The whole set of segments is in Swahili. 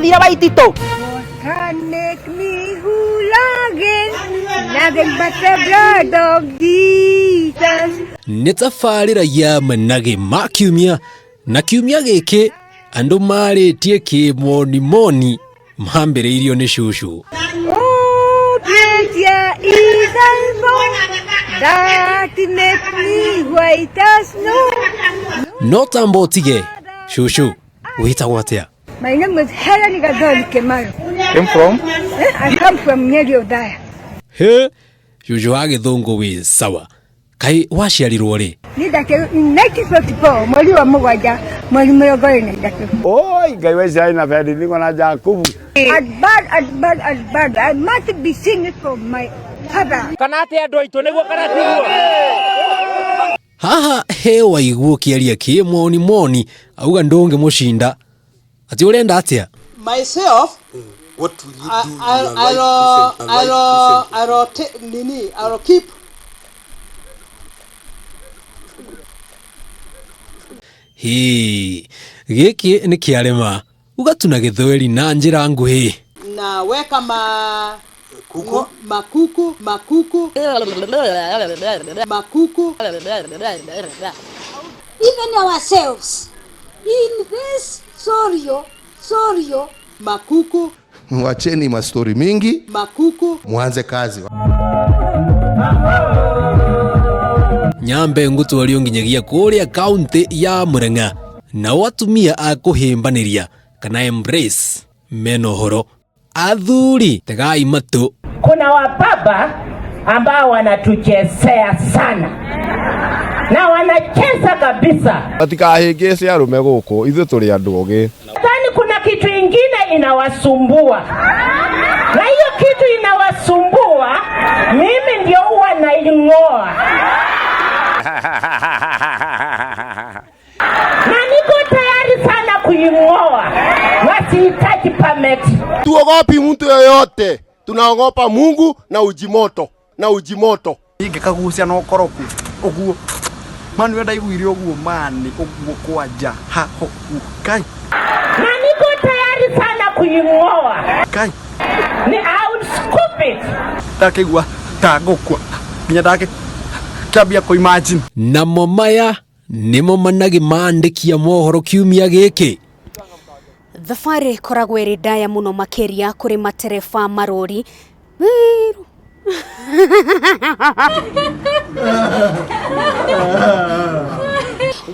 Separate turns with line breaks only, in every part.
wathire waitito
Make me hulagen, nothing but the blood of Jesus.
Nĩ tabarira ya managi ma kiumia na kiumia gĩkĩ andũ marĩtie kĩmoni mahambĩrĩirio nĩ cũcũ.
Oh, praise is that makes me white as snow.
No tambo ũtige cũcũ wĩtagwo atĩa?
My name is Helen Gadol.
Came from?
I come from Njenga.
He, cũcũ wa gĩthũngũ wĩ sawa. Kai waciarirwo rĩ?
Ni dake 1954 mwezi wa mugwanja mwezi mĩrongo ĩna dake.
Oi, Ngai waciari na bendi niko na Jakubu.
As bad. I must be singing for my father.
kana ate andũ aitũ nĩguo kana tiguo.
Haha he waiguo kĩaria kĩmoni auga ndũngĩmũcinda. Ati ũrenda atĩa?
Myself,
what will you do?
I'll keep.
Hii, gĩkĩ nĩ kĩarema. Ugatuna gĩthweri na njĩra nguhĩ.
Na weka makuku.
Even ourselves in this sorio
makuku.
Wacheni mastori mingi,
makuku,
mwanze kazi.
Nyambe ngũtwario nginyagia kũrĩa kaunti ya Murang'a na watumia akũhĩmbanĩria kana embrace menohoro. Athuri tegai matu.
Kuna wababa ambao wanatuchezea sana na wanacheza kabisa.
Katika hegese arume gũkũ ithuĩ tũrĩ andũ ogĩ.
Nadhani kuna kitu ingine inawasumbua. Na hiyo kitu inawasumbua mimi ndio huwa naing'oa. Na niko tayari sana kuing'oa. Wasihitaji permit.
Tuogopi mtu yoyote. Tunaogopa Mungu na ujimoto.
Ingĩkagucia no koroku oguo. Manu wenda iguire oguo mani oguo kwaja ha Kai.
Na niko tayari sana kuing'oa.
Kai.
Ni out stupid.
Takigwa tagokwa. Nginya take tabia ko imagine.
Namo maya nimo managi mandiki ya mohoro kiumia gĩkĩ.
Thabarĩ koragwo ĩrĩ ndaya mũno makĩria kũrĩ matereba marori.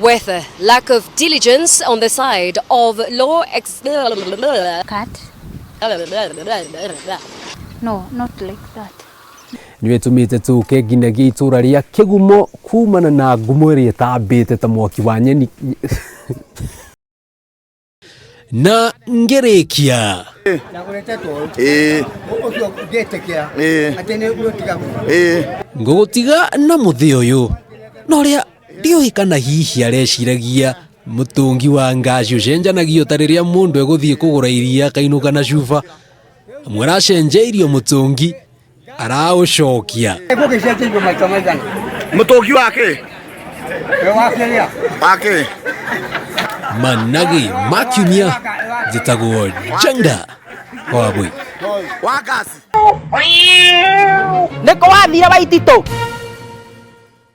With a lack of diligence on the side of law
cut. No, not like that.
Nĩwetumĩte tũke nginyagia itũra rĩa Kĩgumo kumana na ngumo ĩrĩa ĩtambĩte ta mwaki wa nyeni. Na ngĩrĩkia ngũgũtiga na mũthĩ ũyũ no rĩa ndiũĩ kana hihi areciragia mũtũngi wa ngaci ũcenjanagio ta rĩrĩa mũndũ egũthiĩ kũgũra iria akainũka na cuba mũracenjeirio mũtũngi araũcokia
Mũtũngi wake
managi ma kiumia njĩtagwo Njenga Wambui
nĩkũ wathire waitito